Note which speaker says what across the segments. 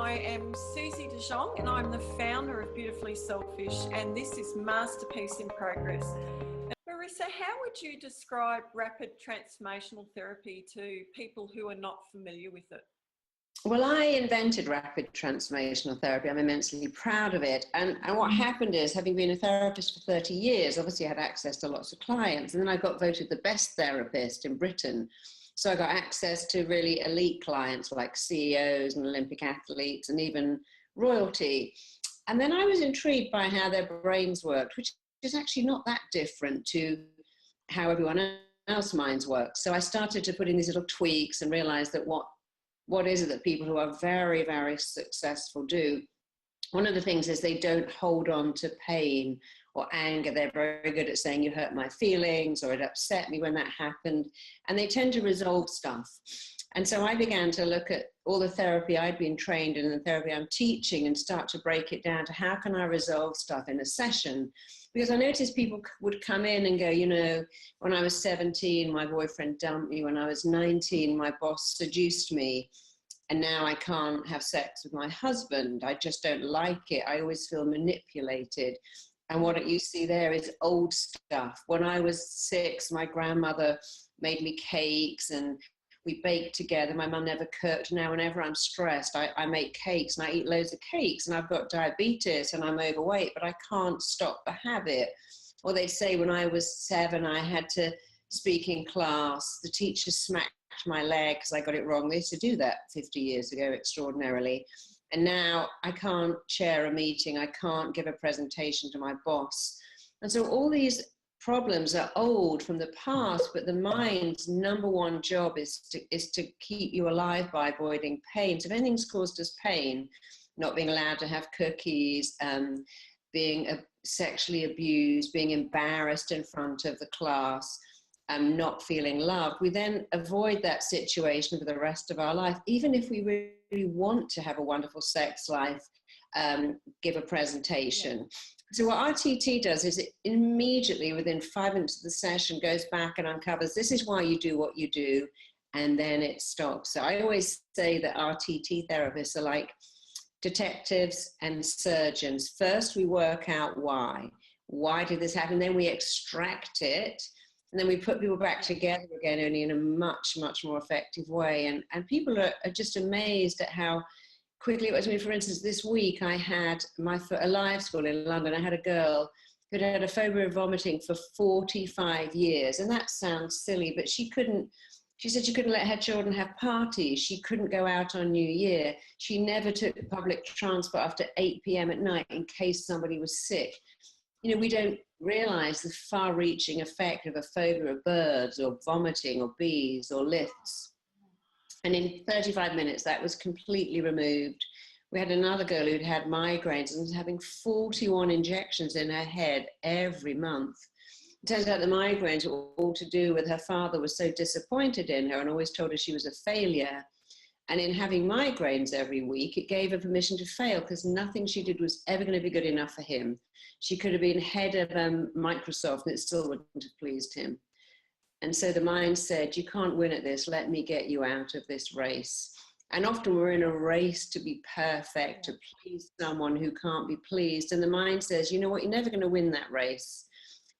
Speaker 1: I am Suzie de Jonge and I'm the founder of Beautifully Selfish, and this is Masterpiece in Progress. Marisa, how would you describe rapid transformational therapy to people who are not familiar with it?
Speaker 2: Well, I invented rapid transformational therapy. I'm immensely proud of it. And what happened is, having been a therapist for 30 years, obviously I had access to lots of clients. And then I got voted the best therapist in Britain. So I got access to really elite clients like CEOs and Olympic athletes and even royalty. And then I was intrigued by how their brains worked, which is actually not that different to how everyone else's minds work. So I started to put in these little tweaks and realize that what is it that people who are very, very successful do? One of the things is they don't hold on to pain or anger. They're very good at saying, you hurt my feelings, or it upset me when that happened. And they tend to resolve stuff. And so I began to look at all the therapy I'd been trained in and the therapy I'm teaching and start to break it down to how can I resolve stuff in a session? Because I noticed people would come in and go, you know, when I was 17, my boyfriend dumped me. When I was 19, my boss seduced me. And now I can't have sex with my husband. I just don't like it. I always feel manipulated. And what you see there is old stuff. When I was 6, my grandmother made me cakes and we baked together. My mum never cooked. Now whenever I'm stressed, I make cakes and I eat loads of cakes, and I've got diabetes and I'm overweight, but I can't stop the habit. Or they say when I was 7, I had to speak in class. The teacher smacked my leg because I got it wrong. They used to do that 50 years ago, extraordinarily. And now I can't chair a meeting. I can't give a presentation to my boss. And so all these problems are old from the past, but the mind's number one job is to keep you alive by avoiding pain. So if anything's caused us pain, not being allowed to have cookies, being sexually abused, being embarrassed in front of the class, not feeling loved, we then avoid that situation for the rest of our life, even if we really want to have a wonderful sex life, give a presentation. Yeah. So what RTT does is it immediately, within 5 minutes of the session, goes back and uncovers, this is why you do what you do, and then it stops. So I always say that RTT therapists are like detectives and surgeons. First, we work out why. Why did this happen? Then we extract it, and then we put people back together again, only in a much, much more effective way. And people are just amazed at how quickly it was. I mean, for instance, this week I had a live school in London. I had a girl who'd had a phobia of vomiting for 45 years. And that sounds silly, but she said she couldn't let her children have parties. She couldn't go out on New Year. She never took public transport after 8 p.m. at night in case somebody was sick. You know, we don't realize the far-reaching effect of a phobia of birds or vomiting or bees or lifts. And in 35 minutes, that was completely removed. We had another girl who'd had migraines and was having 41 injections in her head every month. It turns out the migraines were all to do with her father was so disappointed in her and always told her she was a failure. And in having migraines every week, it gave her permission to fail because nothing she did was ever going to be good enough for him. She could have been head of Microsoft and it still wouldn't have pleased him. And so the mind said, you can't win at this. Let me get you out of this race. And often we're in a race to be perfect, to please someone who can't be pleased. And the mind says, you know what, you're never going to win that race.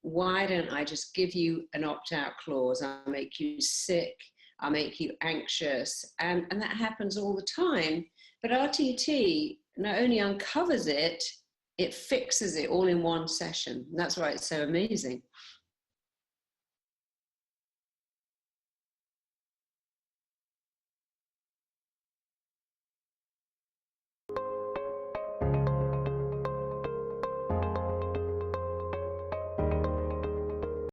Speaker 2: Why don't I just give you an opt-out clause? I'll make you sick. I'll make you anxious. And that happens all the time. But RTT not only uncovers it, it fixes it all in one session. And that's why it's so amazing.